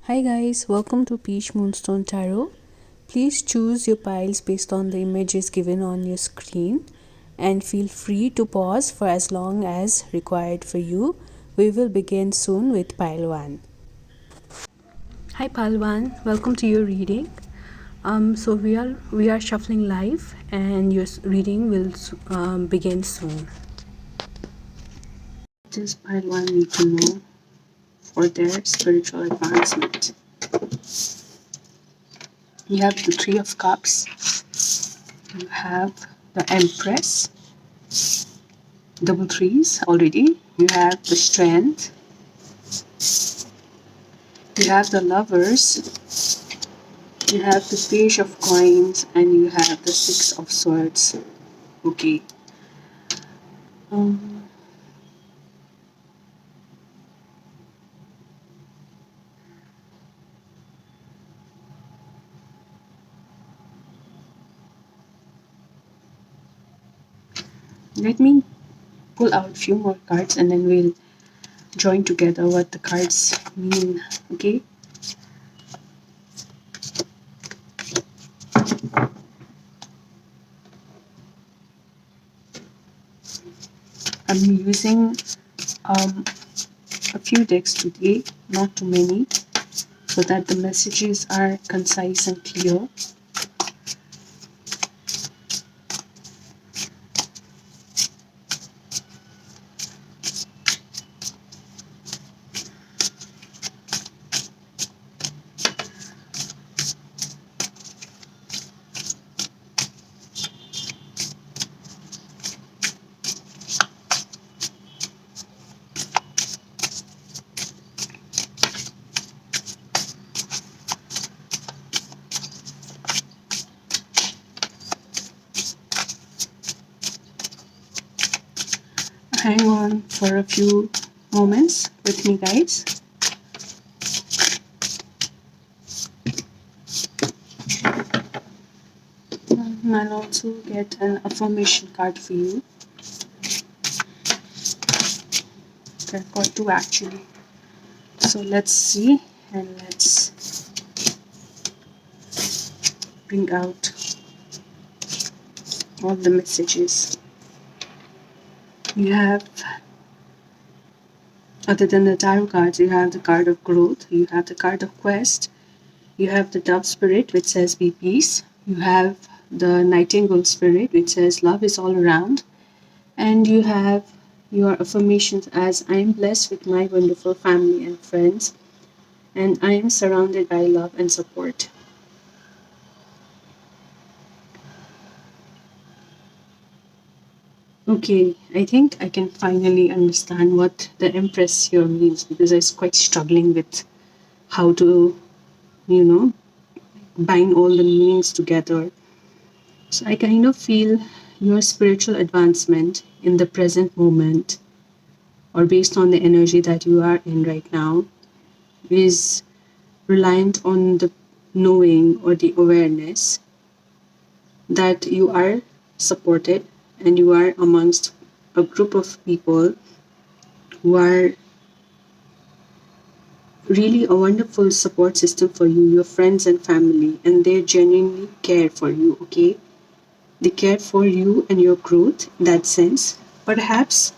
Hi guys, welcome to Peach Moonstone Tarot. Please choose your piles based on the images given on your screen and feel free to pause for as long as required for you. We will begin soon with pile 1. Hi pile 1, welcome to your reading. So we are shuffling live and your reading will begin soon. What does pile 1 need to know for their spiritual advancement? You have the Three of Cups. You have the Empress, double threes already. You have the Strength. You have the Lovers. You have the Page of Coins, and you have the Six of Swords. Okay. Um, Let me pull out a few more cards, and then we'll join together what the cards mean. Okay. I'm using a few decks today, not too many, so that the messages are concise and clear. Hang on for a few moments with me, guys. I'll also get an affirmation card for you. I've got two actually. So let's see and let's bring out all the messages. You have, other than the tarot cards, you have the card of growth, you have the card of quest, you have the dove spirit which says be peace, you have the nightingale spirit which says love is all around, and you have your affirmations as I am blessed with my wonderful family and friends, and I am surrounded by love and support. Okay, I think I can finally understand what the Empress here means, because I was quite struggling with how to, bind all the meanings together. So I kind of feel your spiritual advancement in the present moment, or based on the energy that you are in right now, is reliant on the knowing or the awareness that you are supported and you are amongst a group of people who are really a wonderful support system for you, your friends and family, and they genuinely care for you, okay? They care for you and your growth in that sense. Perhaps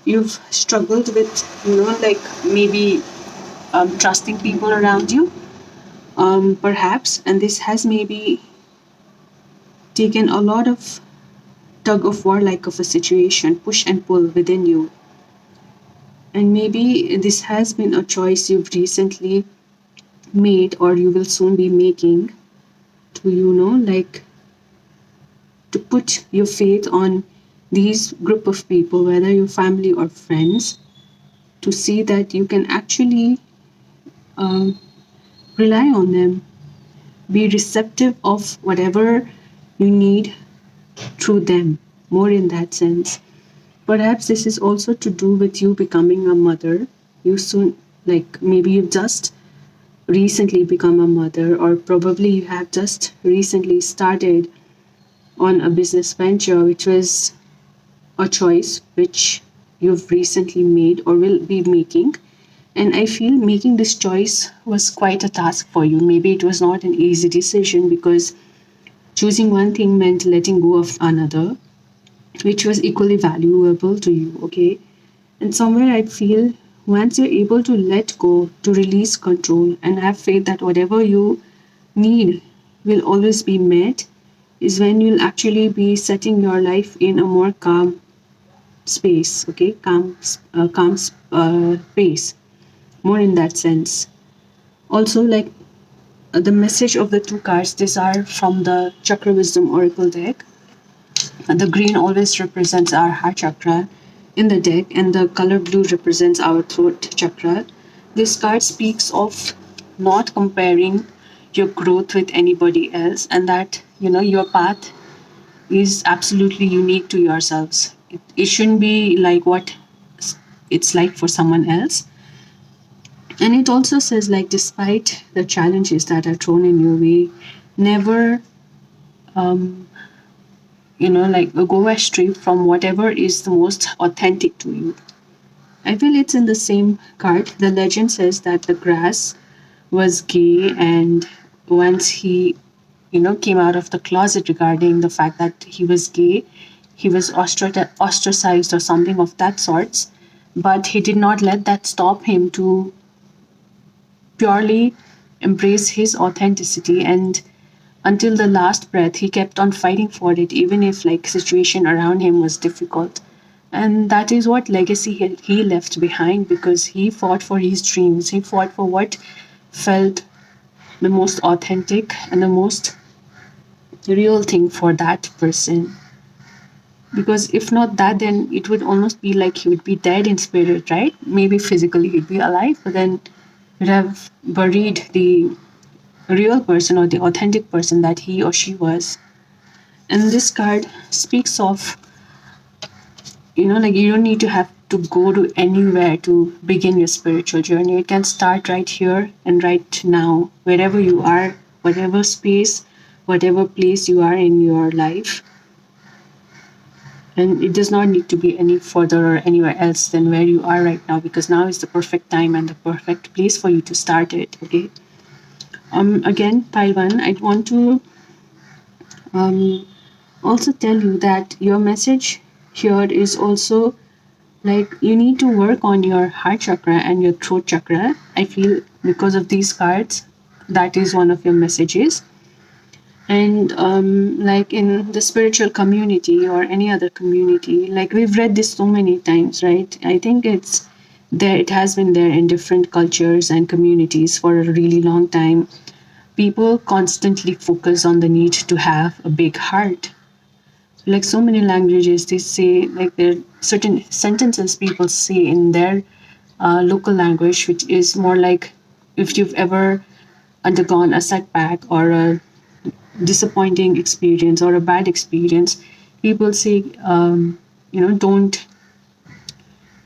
you've struggled with, like maybe trusting people around you, perhaps, and this has maybe taken a lot of tug of war like of a situation, push and pull within you. And maybe this has been a choice you've recently made or you will soon be making to, to put your faith on these group of people, whether your family or friends, to see that you can actually um, rely on them, be receptive of whatever you need through them, more in that sense. Perhaps this is also to do with you becoming a mother. You soon, like maybe you've just recently become a mother, or probably you have just recently started on a business venture, which was a choice which you've recently made or will be making. And I feel making this choice was quite a task for you. Maybe it was not an easy decision because choosing one thing meant letting go of another, which was equally valuable to you, okay? And somewhere I feel once you're able to let go, to release control, and have faith that whatever you need will always be met, is when you'll actually be setting your life in a more calm space, okay? Calm space, more in that sense. Also, like the message of the two cards, these are from the Chakra Wisdom Oracle deck. The green always represents our heart chakra in the deck, and the color blue represents our throat chakra. This card speaks of not comparing your growth with anybody else, and that your path is absolutely unique to yourselves. It shouldn't be like what it's like for someone else. And it also says, like, despite the challenges that are thrown in your way, never um, like go astray from whatever is the most authentic to you. I feel it's in the same card. The legend says that the grass was gay, and once he, came out of the closet regarding the fact that he was gay, he was ostracized or something of that sorts. But he did not let that stop him to purely embrace his authenticity, and until the last breath he kept on fighting for it, even if like situation around him was difficult. And that is what legacy he left behind, because he fought for his dreams, he fought for what felt the most authentic and the most real thing for that person. Because if not that, then it would almost be like he would be dead in spirit, right? Maybe physically he'd be alive, but then would have buried the real person or the authentic person that he or she was. And this card speaks of, like you don't need to have to go to anywhere to begin your spiritual journey. You can start right here and right now, wherever you are, whatever space, whatever place you are in your life. And it does not need to be any further or anywhere else than where you are right now, because now is the perfect time and the perfect place for you to start it, okay? Again, pile one, I want to also tell you that your message here is also like you need to work on your heart chakra and your throat chakra. I feel because of these cards, that is one of your messages. And like in the spiritual community or any other community, like we've read this so many times, right? I think it's there, it has been there in different cultures and communities for a really long time. People constantly focus on the need to have a big heart. Like so many languages, they say, like there are certain sentences people say in their local language, which is more like, if you've ever undergone a setback or a disappointing experience or a bad experience, people say, don't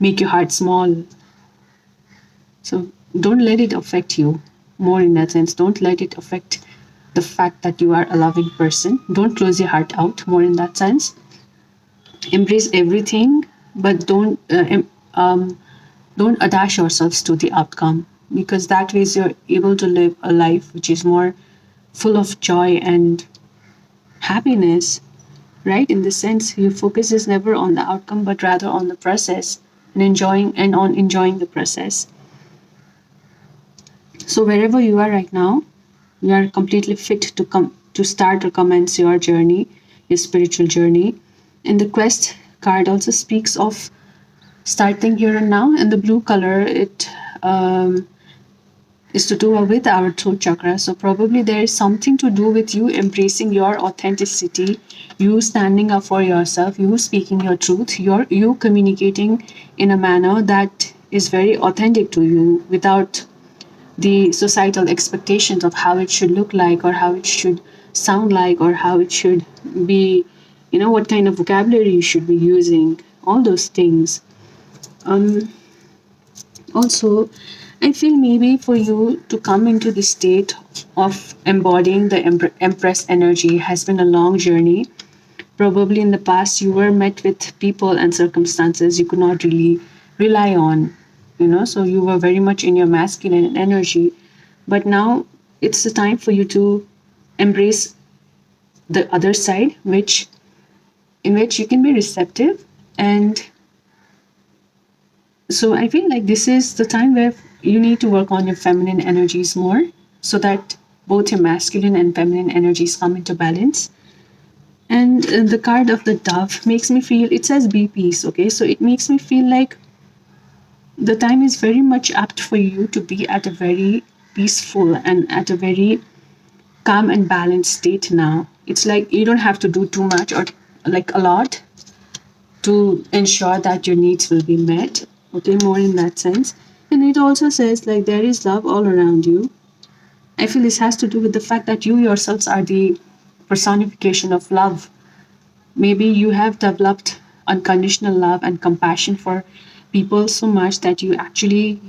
make your heart small. So don't let it affect you, more in that sense. Don't let it affect the fact that you are a loving person. Don't close your heart out, more in that sense. Embrace everything, but don't attach yourselves to the outcome, because that way you're able to live a life which is more full of joy and happiness, right? In the sense, your focus is never on the outcome, but rather on the process and enjoying the process. So wherever you are right now, you are completely fit to come to start or commence your journey, your spiritual journey. And the quest card also speaks of starting here and now. And the blue color, it is to do with our throat chakra. So probably there is something to do with you embracing your authenticity, you standing up for yourself, you speaking your truth, you communicating in a manner that is very authentic to you, without the societal expectations of how it should look like or how it should sound like or how it should be, what kind of vocabulary you should be using, all those things. Also, I feel maybe for you to come into the state of embodying the Empress energy has been a long journey. Probably in the past, you were met with people and circumstances you could not really rely on. So you were very much in your masculine energy, but now it's the time for you to embrace the other side, which in which you can be receptive. And so I feel like this is the time where you need to work on your feminine energies more, so that both your masculine and feminine energies come into balance. And the card of the dove makes me feel, it says be peace, okay? So it makes me feel like the time is very much apt for you to be at a very peaceful and at a very calm and balanced state now. It's like you don't have to do too much or like a lot to ensure that your needs will be met. Okay, more in that sense. And it also says like there is love all around you. I feel this has to do with the fact that you yourselves are the personification of love. Maybe you have developed unconditional love and compassion for people so much that you actually,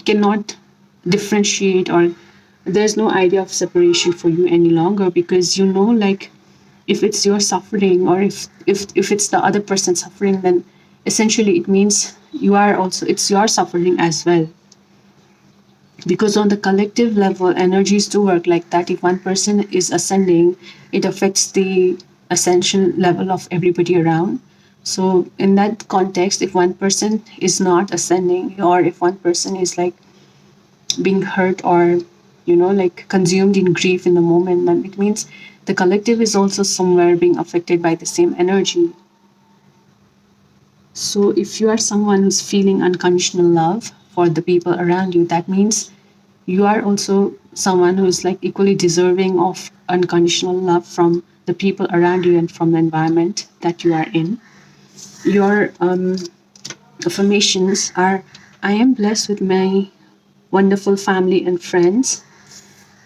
cannot differentiate, or there's no idea of separation for you any longer, because like if it's your suffering, or if it's the other person suffering, then essentially it means you are also, it's your suffering as well. Because on the collective level, energies do work like that. If one person is ascending, it affects the ascension level of everybody around. So in that context, if one person is not ascending, or if one person is like being hurt, or like consumed in grief in the moment, then it means the collective is also somewhere being affected by the same energy. So if you are someone who's feeling unconditional love for the people around you, that means you are also someone who is like equally deserving of unconditional love from the people around you and from the environment that you are in. Your affirmations are: I am blessed with my wonderful family and friends.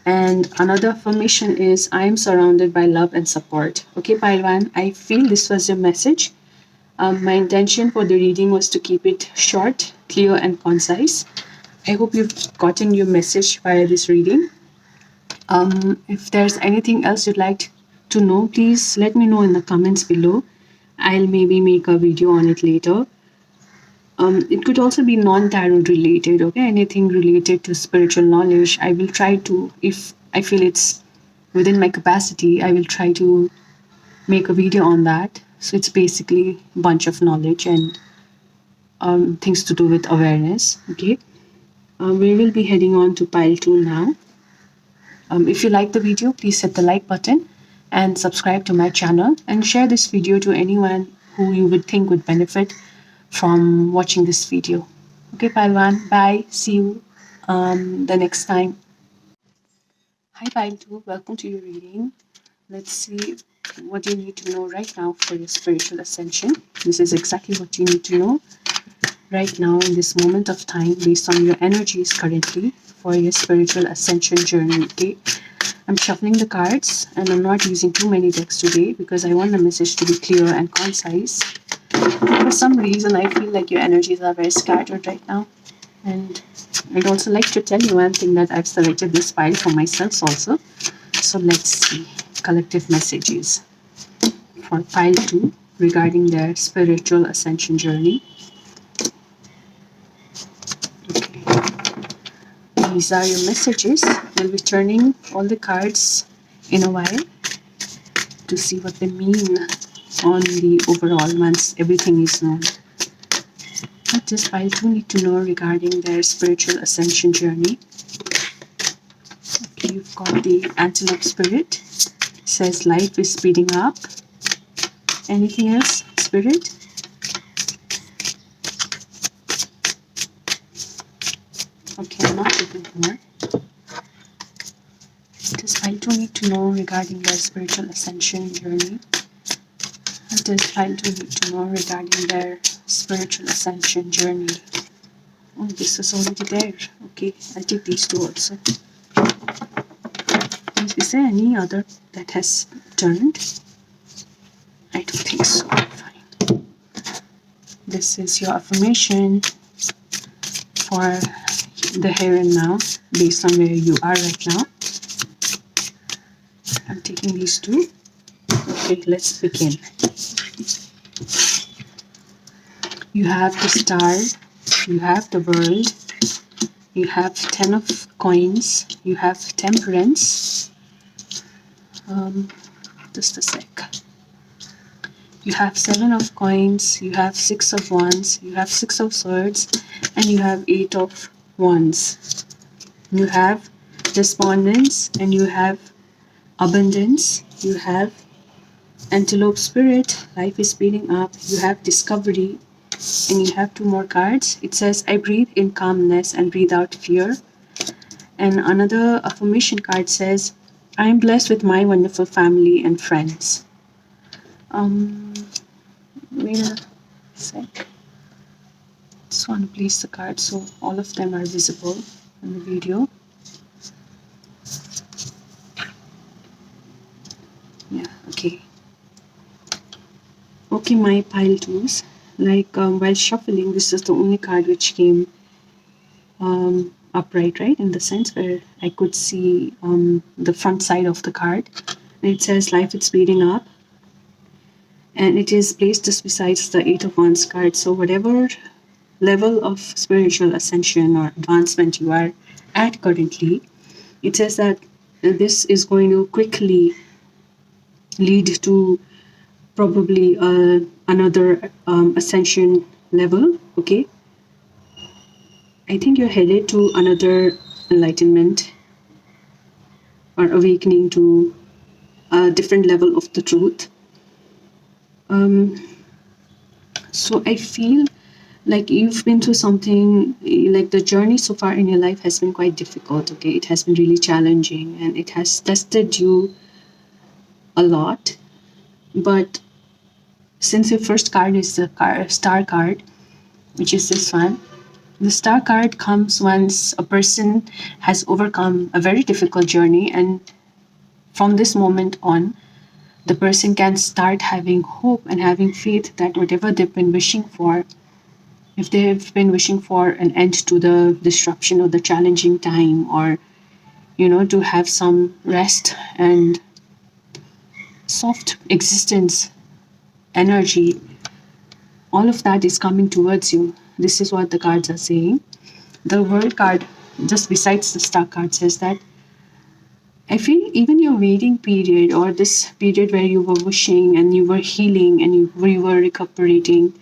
And another affirmation is, I am surrounded by love and support. Okay, Pailwan, I feel this was your message. My intention for the reading was to keep it short, clear, and concise. I hope you've gotten your message via this reading. If there's anything else you'd like to know, please let me know in the comments below. I'll maybe make a video on it later. It could also be non-tarot related, okay? Anything related to spiritual knowledge. I will try to, if I feel it's within my capacity, I will try to make a video on that. So it's basically a bunch of knowledge and things to do with awareness, okay? We will be heading on to pile 2 now. If you like the video, please hit the like button and subscribe to my channel, and share this video to anyone who you would think would benefit from watching this video. Okay, pile 1, bye. See you the next time. Hi, pile 2. Welcome to your reading. Let's see what you need to know right now for your spiritual ascension. This is exactly what you need to know right now in this moment of time, based on your energies currently for your spiritual ascension journey. Okay, I'm shuffling the cards and I'm not using too many decks today because I want the message to be clear and concise. For some reason, I feel like your energies are very scattered right now. And I'd also like to tell you one thing, that I've selected this pile for myself also. So let's see collective messages for pile 2 regarding their spiritual ascension journey. These are your messages. We'll be turning all the cards in a while to see what they mean on the overall once everything is known. What does pile 2 need to know regarding their spiritual ascension journey? Okay, you've got the Antelope Spirit. It says life is speeding up. Anything else, Spirit? Okay, I'm not looking more. Does pile 2 need to know regarding their spiritual ascension journey? What does pile 2 need to know regarding their spiritual ascension journey? Oh, this is already there. Okay, I'll take these 2 also. Is there any other that has turned? I don't think so. Fine. This is your affirmation for the here and now, based on where you are right now. I'm taking these 2. Okay, let's begin. You have the Star, you have the world, you have 10 of coins, you have temperance, um, just a sec. You have 7 of coins, you have 6 of wands, you have 6 of swords, and you have 8 of wands. You have despondence, and you have abundance. You have antelope spirit, life is speeding up. You have discovery, and you have 2 more cards. It says, I breathe in calmness and breathe out fear. And another affirmation card says, I am blessed with my wonderful family and friends. Wait a sec. Just want to place the cards so all of them are visible in the video. Yeah, okay. Okay, my pile twos. While shuffling, this is the only card which came upright, right? In the sense where I could see the front side of the card. And it says life is speeding up. And it is placed just besides the 8 of Wands card. So whatever level of spiritual ascension or advancement you are at currently, it says that this is going to quickly lead to probably another ascension level. Okay, I think you're headed to another enlightenment or awakening to a different level of the truth. So I feel like you've been through something, like the journey so far in your life has been quite difficult. Okay, it has been really challenging and it has tested you a lot. But since your first card is the star card, which is this one, the star card comes once a person has overcome a very difficult journey, and from this moment on, the person can start having hope and having faith that whatever they've been wishing for, if they've been wishing for an end to the disruption or the challenging time, or to have some rest and soft existence energy, all of that is coming towards you. This is what the cards are saying. The world card just besides the star card says that I feel even your waiting period, or this period where you were wishing and you were healing and you were recuperating,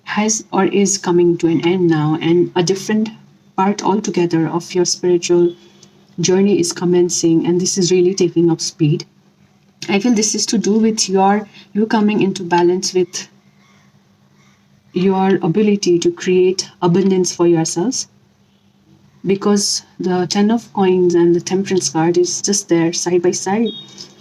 has or is coming to an end now, and a different part altogether of your spiritual journey is commencing, and this is really taking up speed. I feel this is to do with you coming into balance with your ability to create abundance for yourselves, because the 10 of coins and the temperance card is just there side by side,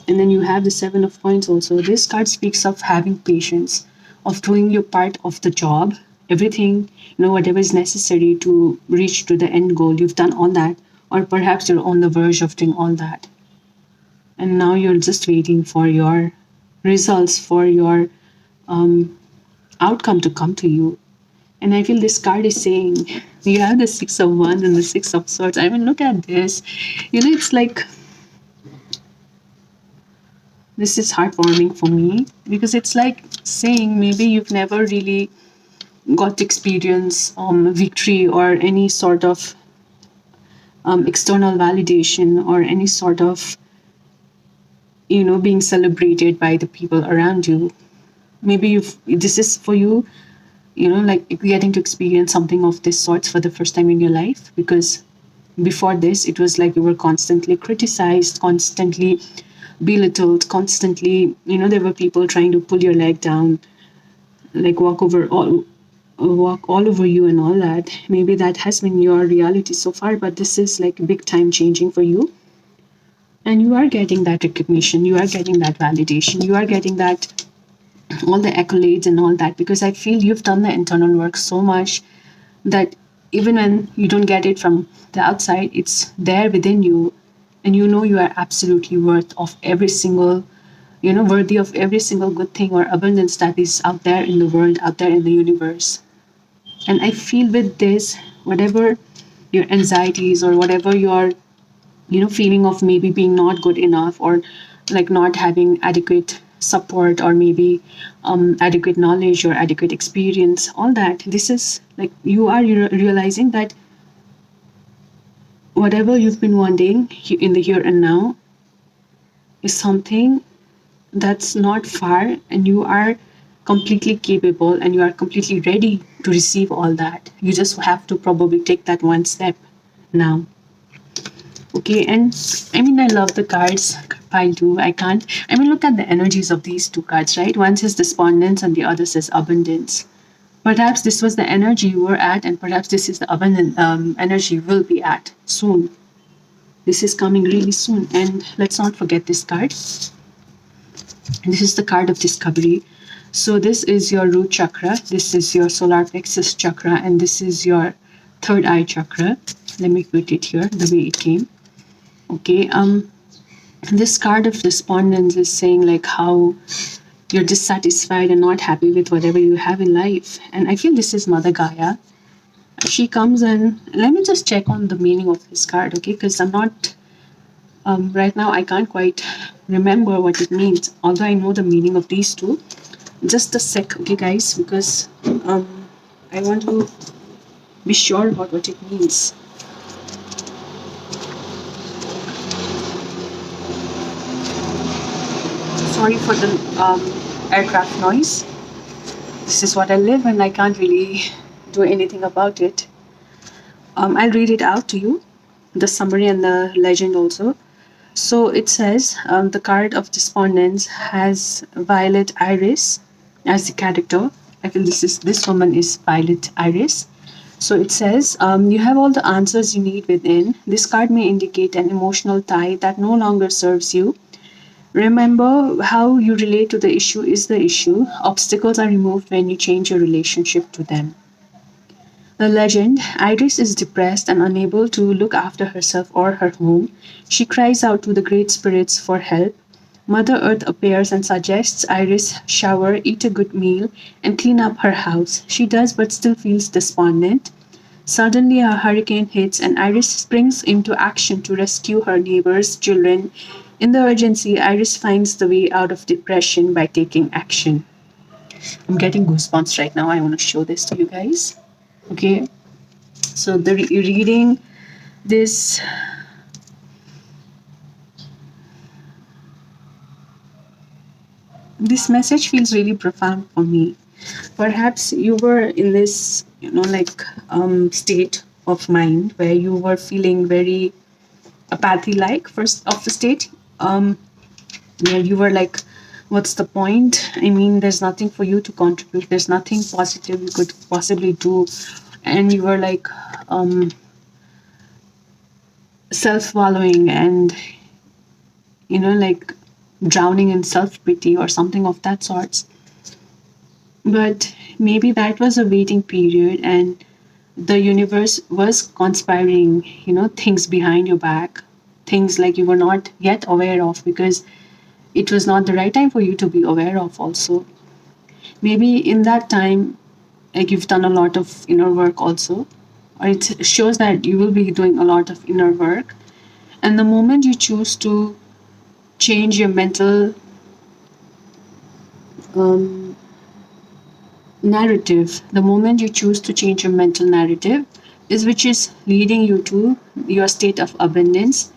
and then you have the 7 of coins also. This card speaks of having patience, of doing your part of the job, everything, whatever is necessary to reach to the end goal, you've done all that, or perhaps you're on the verge of doing all that, and now you're just waiting for your results, for your outcome to come to you. And I feel this card is saying, you have the 6 of Wands and the 6 of Swords. I mean, look at this. It's like, this is heartwarming for me, because it's like saying maybe you've never really got to experience victory or any sort of external validation, or any sort of, being celebrated by the people around you. Maybe this is for you, like getting to experience something of this sort for the first time in your life, because before this it was like you were constantly criticized, constantly belittled, constantly, there were people trying to pull your leg down, like walk all over you and all that. Maybe that has been your reality so far, but this is like big time changing for you, and you are getting that recognition, you are getting that validation, you are getting that, all the accolades and all that, because I feel you've done the internal work so much that even when you don't get it from the outside, it's there within you, and you are absolutely worth of every single, worthy of every single good thing or abundance that is out there in the world, out there in the universe. And I feel with this, whatever your anxieties or whatever your feeling of maybe being not good enough, or like not having adequate support, or maybe adequate knowledge or adequate experience, all that. This is like you are realizing that whatever you've been wanting in the here and now is something that's not far, and you are completely capable and you are completely ready to receive all that. You just have to probably take that one step now. Okay, and I mean, I love the cards. Pile two. I can't. I mean, look at the energies of these two cards, right? One says despondence and the other says abundance. Perhaps this was the energy you were at, and perhaps this is the abundant energy you will be at soon. This is coming really soon. And let's not forget this card. This is the card of discovery. So this is your root chakra, this is your solar plexus chakra, and this is your third eye chakra. Let me put it here the way it came. Okay, this card of despondence is saying like how you're dissatisfied and not happy with whatever you have in life. And I feel this is Mother Gaia. She comes in. Let me just check on the meaning of this card, okay? Because I'm not right now, I can't quite remember what it means, although I know the meaning of these two. Just a sec, okay, guys, because I want to be sure about what it means. Sorry for the aircraft noise. This is what I live, and I can't really do anything about it. I'll read it out to you, the summary and the legend also. So it says the card of despondence has Violet Iris as the character. I feel this woman is Violet Iris. So it says you have all the answers you need within. This card may indicate an emotional tie that no longer serves you. Remember, how you relate to the issue is the issue. Obstacles are removed when you change your relationship to them. The legend: Iris is depressed and unable to look after herself or her home. She cries out to the great spirits for help. Mother Earth appears and suggests Iris shower, eat a good meal, and clean up her house. She does, but still feels despondent. Suddenly, a hurricane hits, and Iris springs into action to rescue her neighbor's children. In the urgency, Iris finds the way out of depression by taking action. I'm getting goosebumps right now. I want to show this to you guys. Okay, so the reading this this message feels really profound for me. Perhaps you were in this, state of mind where you were feeling very apathy like first of the state, where you were like, what's the point? I mean, there's nothing for you to contribute, there's nothing positive you could possibly do, and you were like self-wallowing and like drowning in self-pity or something of that sorts. But maybe that was a waiting period, and the universe was conspiring, things behind your back, things like you were not yet aware of, because it was not the right time for you to be aware of also. Maybe in that time, like, you've done a lot of inner work also, or it shows that you will be doing a lot of inner work. And the moment you choose to change your mental narrative, the moment you choose to change your mental narrative is which is leading you to your state of abundance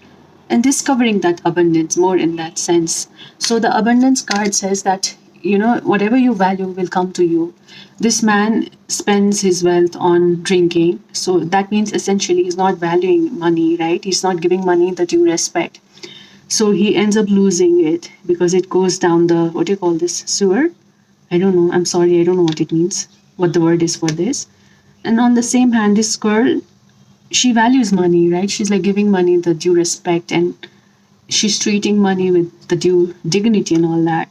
and discovering that abundance more in that sense. So the abundance card says that whatever you value will come to you. This man spends his wealth on drinking, so that means essentially he's not valuing money, right? He's not giving money the due respect, so he ends up losing it because it goes down the, what do you call this, sewer? I don't know. I'm sorry. I don't know what it means, what the word is for this. And on the same hand, this girl, she values money, right? She's like giving money the due respect, and she's treating money with the due dignity and all that.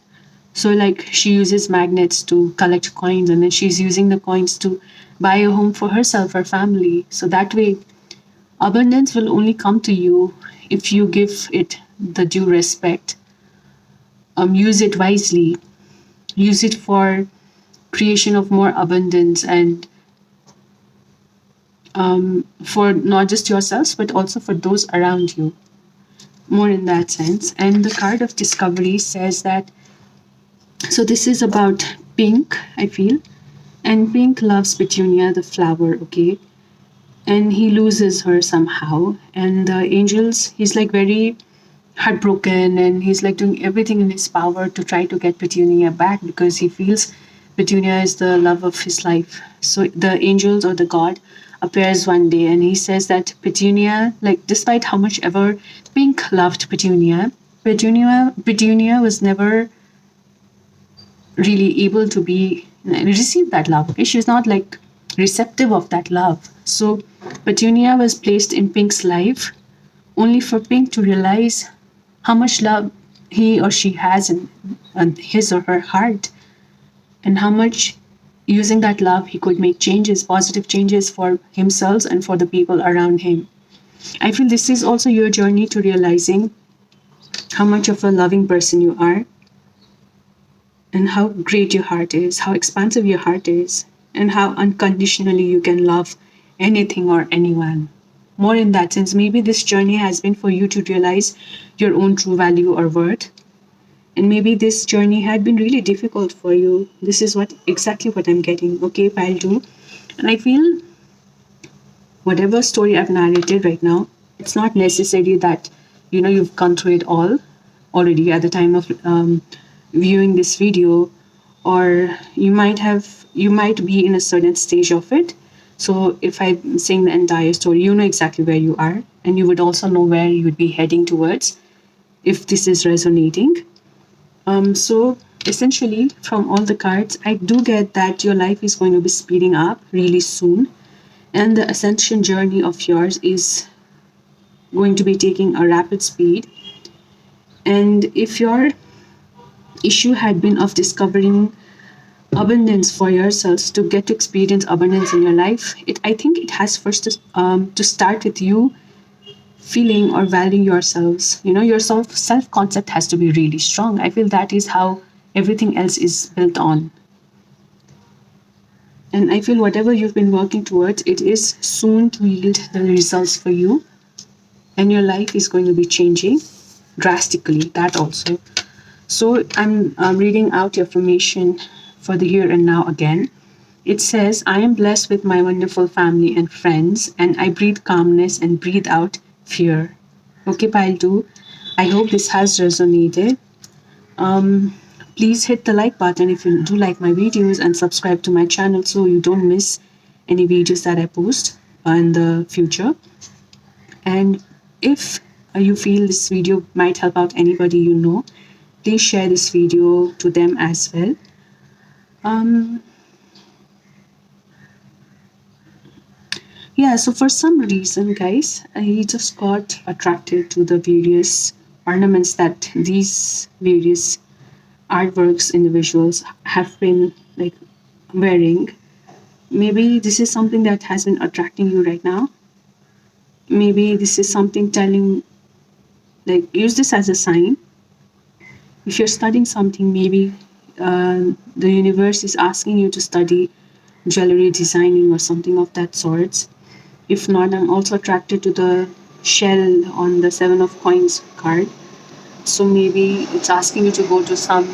So like she uses magnets to collect coins, and then she's using the coins to buy a home for herself, her family. So that way, abundance will only come to you if you give it the due respect. Use it wisely. Use it for creation of more abundance, and for not just yourselves but also for those around you, more in that sense. And the card of discovery says that, you know, whatever you value will come to you. This man spends his wealth on drinking, so that means essentially he's not valuing money, right? He's not giving money the due respect. So he ends up losing it because it goes down the, what do you call this, sewer? I don't know. I'm sorry. I don't know what it means, what the word is for this. And on the same hand, this girl, she values money, right? She's like giving money the due respect, and she treating money with the due dignity and all that. So like she uses magnets to collect coins, and then she's using the coins to buy a home for herself, her family. So that way, abundance will only come to you if you give it the due respect. Use it wisely. So this is about Pink, I feel. And Pink loves Petunia, the flower, okay? And he loses her somehow. And the angels, he's like very heartbroken and he's like doing everything in his power to try to get Petunia back because he feels Petunia is the love of his life. So the angels or the god appears one day and he says that Petunia, like despite how much ever Pink loved Petunia was never really able to be receive that love. Okay? She's not like receptive of that love. So Petunia was placed in Pink's life only for Pink to realize how much love he or she has in his or her heart, and how much using that love he could make changes, positive changes for himself and for the people around him. I feel this is also your journey to realizing how much of a loving person you are and how great your heart is, how expansive your heart is, and how unconditionally you can love anything or anyone. More in that sense, maybe this journey has been for you to realize your own true value or worth. And maybe this journey had been really difficult for you. This is what exactly what I'm getting. Okay, pile two. And I feel whatever story I've narrated right now, it's not necessary that you've gone through it all already at the time of viewing this video, or you might be in a certain stage of it. So if I'm saying the entire story, you know exactly where you are, and you would also know where you would be heading towards if this is resonating. So essentially, from all the cards, I do get that your life is going to be speeding up really soon, and the ascension journey of yours is going to be taking a rapid speed. And if your issue had been of discovering abundance for yourselves, to get to experience abundance in your life, I think it has first to start with you feeling or valuing yourselves. Your self concept has to be really strong. I feel that is how everything else is built on. And I feel whatever you've been working towards, it is soon to yield the results for you, and your life is going to be changing drastically. That also. So I'm reading out your affirmation for the here and now again. It says, I am blessed with my wonderful family and friends, and I breathe calmness and breathe out fear. Okay, pile two. I hope this has resonated. Um, Please hit the like button if you do like my videos and subscribe to my channel so you don't miss any videos that I post in the future. And if you feel this video might help out anybody you know, please share this video to them as well. Um, yeah, so for some reason, guys, I just got attracted to the various ornaments that these various artworks individuals have been like wearing. Maybe this is something that has been attracting you right now. Maybe this is something telling, like, use this as a sign. If you're studying something, maybe the universe is asking you to study jewelry designing or something of that sort. If not, I'm also attracted to the shell on the Seven of Coins card. So maybe it's asking you to go to some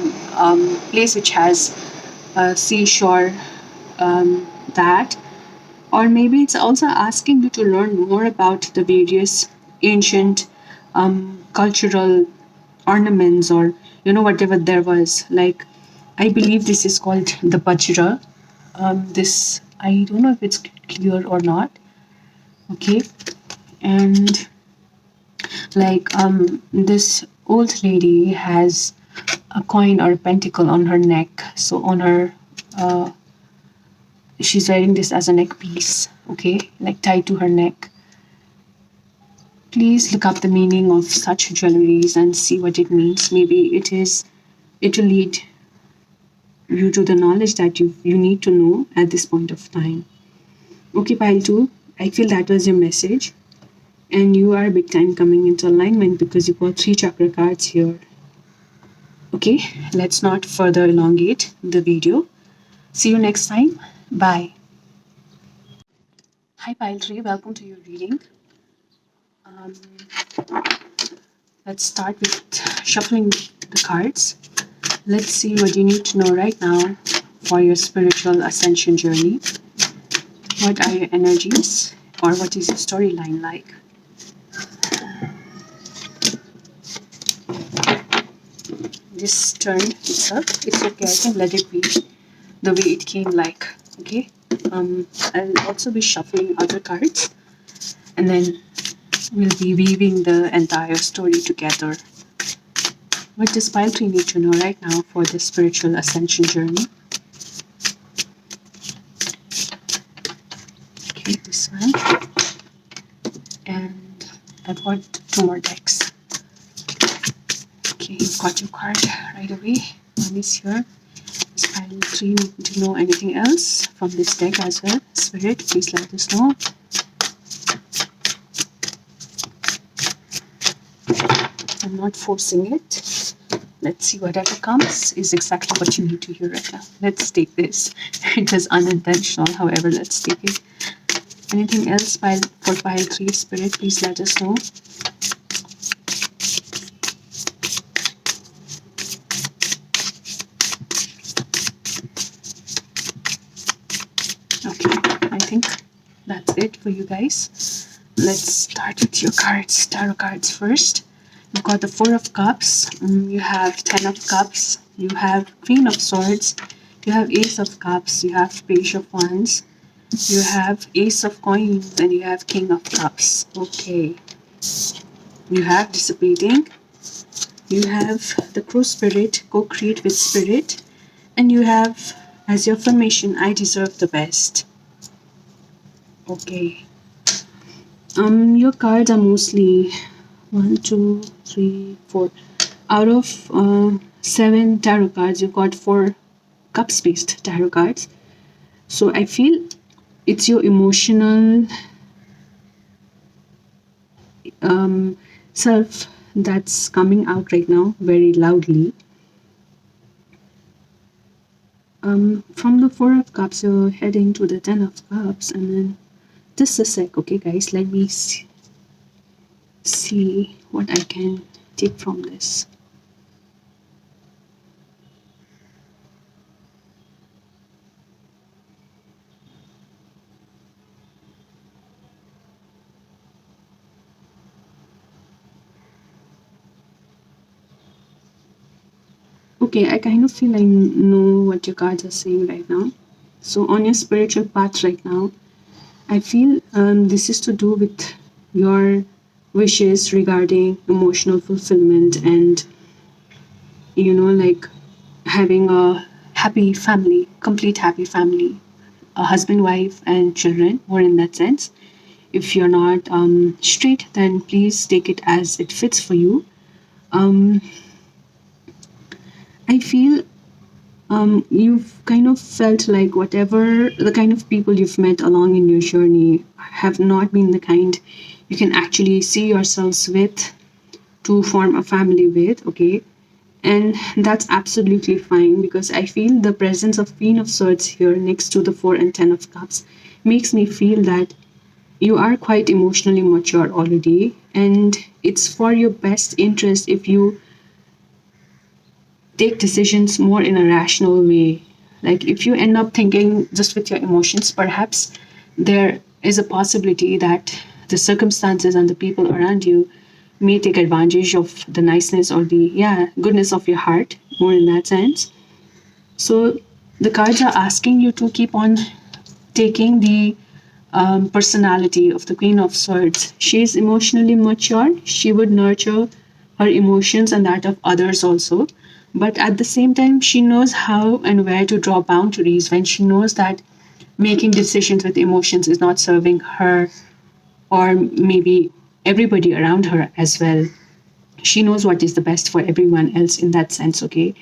place which has a seashore, that. Or maybe it's also asking you to learn more about the various ancient cultural ornaments, or whatever there was. Like, I believe this is called the Bajra. This, I don't know if it's clear or not. Okay, and like this old lady has a coin or a pentacle on her neck. So on her, she's wearing this as a neck piece. Okay, like tied to her neck. Please look up the meaning of such jewelries and see what it means. Maybe it will lead you to the knowledge that you need to know at this point of time. Okay, pile two. I feel that was your message, and you are big time coming into alignment because you got 3 chakra cards here. Okay, let's not further elongate the video. See you next time. Bye. Hi, pile three. Welcome to your reading. Let's start with shuffling the cards. Let's see what you need to know right now for your spiritual ascension journey. What are your energies, or what is your storyline like? This turned itself. It's okay. I can let it be the way it came. Like, okay. I'll also be shuffling other cards, and then we'll be weaving the entire story together. What does pile 3 need to know right now for this spiritual ascension journey? Okay, this one. And I've got 2 more decks. Okay, you've got your card right away. One is here. Does pile 3 need to know anything else from this deck as well? Spirit, please let us know. I'm not forcing it. Let's see, whatever comes is exactly what you need to hear right now. Let's take this. It was unintentional, however, let's take it. Anything else for pile 3, Spirit, please let us know. Okay, I think that's it for you guys. Let's start with your cards, tarot cards first. You've got the 4 of Cups, you have 10 of Cups, you have Queen of Swords, you have Ace of Cups, you have Page of Wands, you have Ace of Coins, and you have King of Cups. Okay. You have Dissipating, you have the Crow Spirit, Co-create with Spirit, and you have as your affirmation, I deserve the best. Okay. Your cards are mostly 1, 2, 3, 4. Out of 7 tarot cards, you've got 4 cups-based tarot cards. So I feel it's your emotional self that's coming out right now very loudly. From the 4 of Cups, you're heading to the 10 of Cups, and then just a sec, okay, guys? Let me see what I can take from this. Okay, I kind of feel I know what your cards are saying right now. So on your spiritual path right now, I feel this is to do with your wishes regarding emotional fulfillment and, like having a happy family, complete happy family, a husband, wife, and children, or in that sense. If you're not straight, then please take it as it fits for you. I feel you've kind of felt like whatever the kind of people you've met along in your journey have not been the kind you can actually see yourselves with to form a family with, okay? And that's absolutely fine, because I feel the presence of Queen of Swords here next to the 4 and 10 of Cups makes me feel that you are quite emotionally mature already, and it's for your best interest if you take decisions more in a rational way. Like if you end up thinking just with your emotions, perhaps there is a possibility that the circumstances and the people around you may take advantage of the niceness or the goodness of your heart, more in that sense. So the cards are asking you to keep on taking the personality of the Queen of Swords. She is emotionally mature. She would nurture her emotions and that of others also. But at the same time, she knows how and where to draw boundaries when she knows that making decisions with emotions is not serving her or maybe everybody around her as well. She knows what is the best for everyone else in that sense, okay?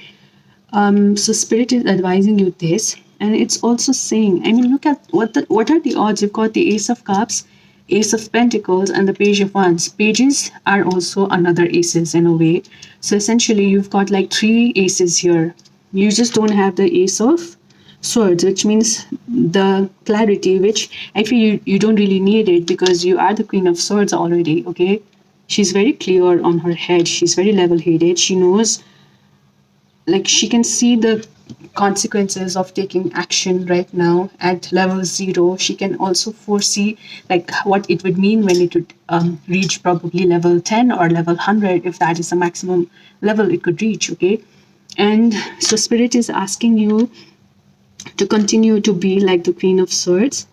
So Spirit is advising you this, and it's also saying, I mean, look at what are the odds? You've got the Ace of Cups, Ace of Pentacles, and the Page of Wands. Pages are also another aces in a way. So essentially, you've got like 3 aces here. You just don't have the Ace of Swords, which means the clarity, which I feel you don't really need it because you are the Queen of Swords already, okay? She's very clear on her head. She's very level-headed. She knows like she can see the consequences of taking action right now at level 0. She can also foresee like what it would mean when it would reach probably level 10 or level 100, if that is the maximum level it could reach. Okay, and so spirit is asking you to continue to be like the Queen of Swords,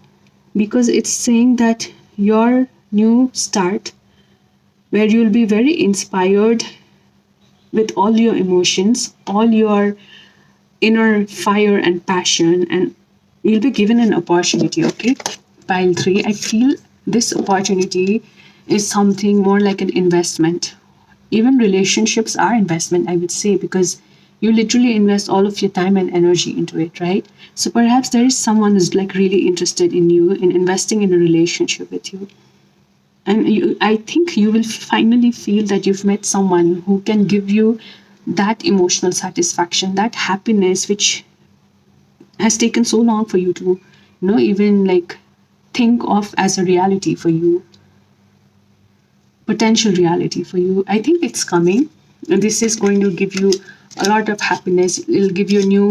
because it's saying that your new start, where you'll be very inspired with all your emotions, all your inner fire and passion, and you'll be given an opportunity. Okay, pile 3, I feel this opportunity is something more like an investment. Even relationships are investment, I would say, because you literally invest all of your time and energy into it, right? So perhaps there is someone who's like really interested in you, in investing in a relationship with you. And I think you will finally feel that you've met someone who can give you that emotional satisfaction, that happiness, which has taken so long for you to, even like think of as a reality for you, potential reality for you. I think it's coming. And this is going to give you a lot of happiness. It'll give you a new,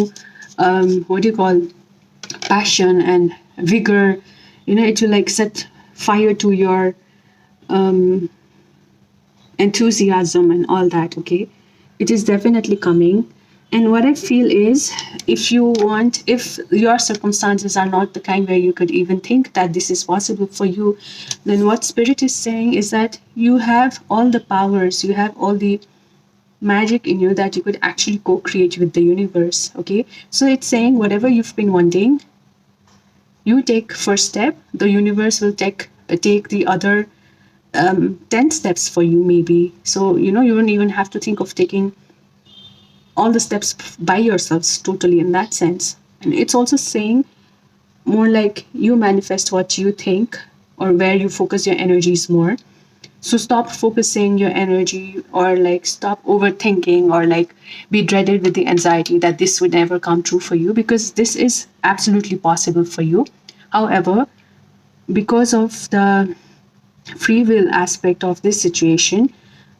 what do you call, passion and vigor. It will like set fire to your enthusiasm and all that. Okay, it is definitely coming. And what I feel is, if your circumstances are not the kind where you could even think that this is possible for you, then what spirit is saying is that you have all the powers, you have all the magic in you that you could actually co-create with the universe. Okay, so it's saying whatever you've been wanting, you take first step, the universe will take the other 10 steps for you, maybe. So you don't even have to think of taking all the steps by yourselves totally, in that sense. And it's also saying more like you manifest what you think, or where you focus your energies more. So stop focusing your energy, or like stop overthinking, or like be dreaded with the anxiety that this would never come true for you, because this is absolutely possible for you. However, because of the free will aspect of this situation,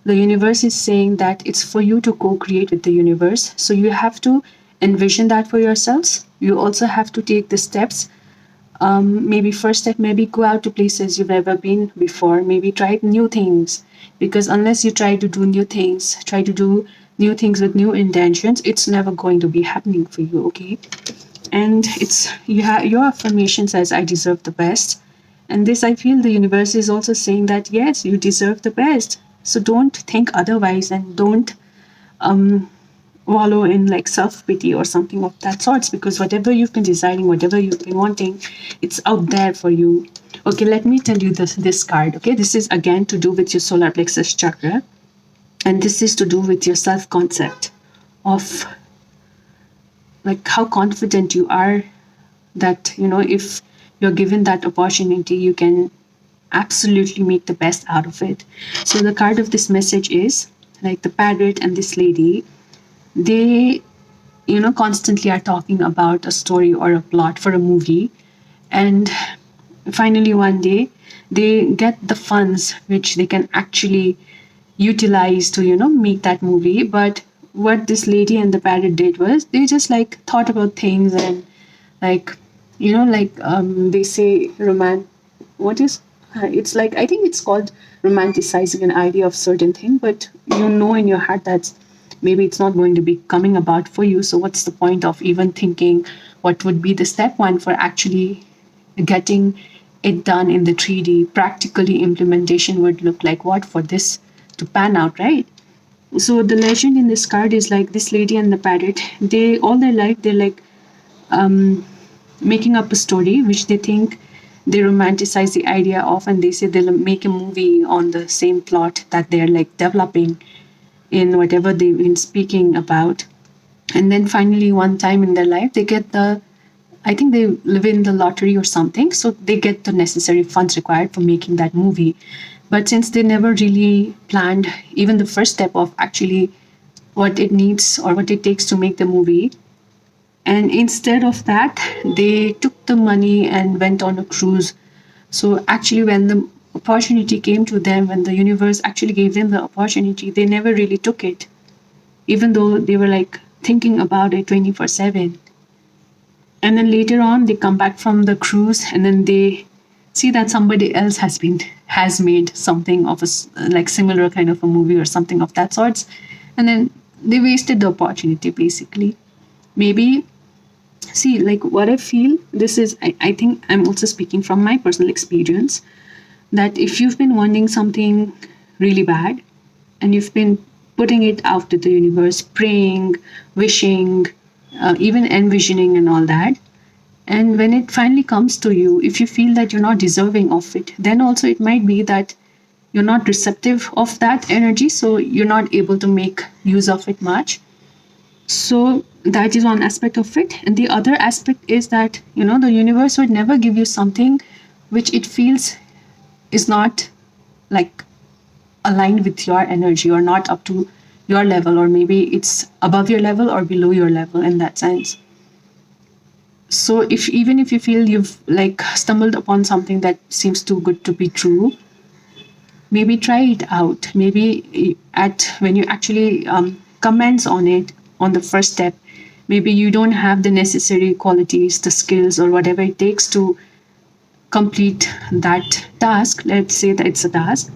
the universe is saying that it's for you to co-create with the universe. So you have to envision that for yourselves. You also have to take the steps. Maybe first step, maybe go out to places you've never been before. Maybe try new things, because unless you try to do new things with new intentions, it's never going to be happening for you. Okay, and your affirmation says, I deserve the best. And this, I feel the universe is also saying that yes, you deserve the best. So don't think otherwise, and don't wallow in like self-pity or something of that sorts, because whatever you've been desiring, whatever you've been wanting, it's out there for you. Okay, let me tell you this card. Okay, this is again to do with your solar plexus chakra, and this is to do with your self-concept of like how confident you are that if you're given that opportunity, you can absolutely make the best out of it. So the card of this message is like the parrot and this lady. They constantly are talking about a story or a plot for a movie, and finally one day they get the funds which they can actually utilize to make that movie. But what this lady and the parrot did was they just like thought about things, and like they say what is it's like, I think it's called romanticizing an idea of certain thing, but in your heart that maybe it's not going to be coming about for you. So what's the point of even thinking what would be the step one for actually getting it done in the 3D? Practically implementation would look like what for this to pan out, right? So the legend in this card is like this lady and the parrot, they all their life they're like making up a story which they think they romanticize the idea of, and they say they'll make a movie on the same plot that they're like developing in whatever they've been speaking about. And then finally one time in their life they get the, I think they live in the lottery or something, so they get the necessary funds required for making that movie. But since they never really planned even the first step of actually what it needs or what it takes to make the movie, and instead of that they took the money and went on a cruise. So actually when the opportunity came to them, when the universe actually gave them the opportunity, they never really took it, even though they were like thinking about it 24/7. And then later on, they come back from the cruise and then they see that somebody else has made something of like similar kind of a movie or something of that sorts, and then they wasted the opportunity basically. Maybe, see, like what I feel, this is, I think I'm also speaking from my personal experience, that if you've been wanting something really bad and you've been putting it out to the universe, praying, wishing, even envisioning and all that, and when it finally comes to you, if you feel that you're not deserving of it, then also it might be that you're not receptive of that energy, so you're not able to make use of it much. So that is one aspect of it. And the other aspect is that, the universe would never give you something which it feels is not like aligned with your energy or not up to your level, or maybe it's above your level or below your level in that sense. So if even if you feel you've like stumbled upon something that seems too good to be true, maybe try it out. Maybe at when you actually comments on it on the first step, maybe you don't have the necessary qualities, the skills, or whatever it takes to complete that task. Let's say that it's a task,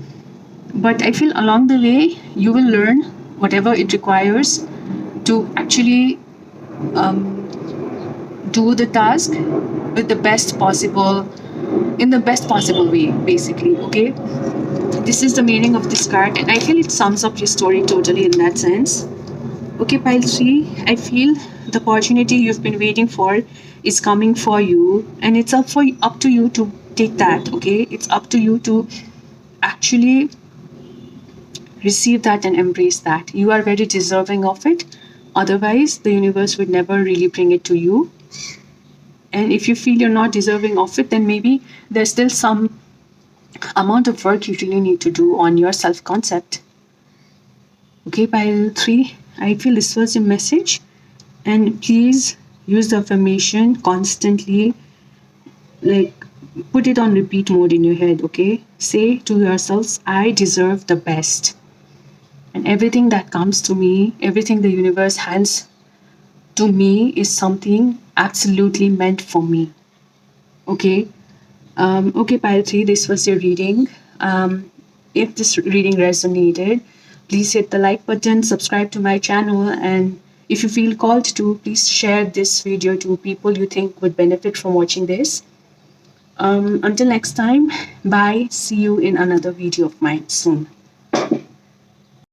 but I feel along the way you will learn whatever it requires to actually do the task with the best possible in the best possible way, basically. Okay, this is the meaning of this card, and I feel it sums up your story totally in that sense. Okay, pile 3, I feel the opportunity you've been waiting for is coming for you, and it's up to you to take that. Okay, it's up to you to actually receive that and embrace that. You are very deserving of it, otherwise the universe would never really bring it to you. And if you feel you're not deserving of it, then maybe there's still some amount of work you really need to do on your self concept. Okay, pile 3, I feel this was your message, and please use the affirmation constantly, like put it on repeat mode in your head. Okay, say to yourselves, I deserve the best, and everything that comes to me, everything the universe hands to me is something absolutely meant for me. Okay. Okay, pile 3, this was your reading. If this reading resonated, please hit the like button, subscribe to my channel, and if you feel called to, please share this video to people you think would benefit from watching this. Until next time, bye. See you in another video of mine soon.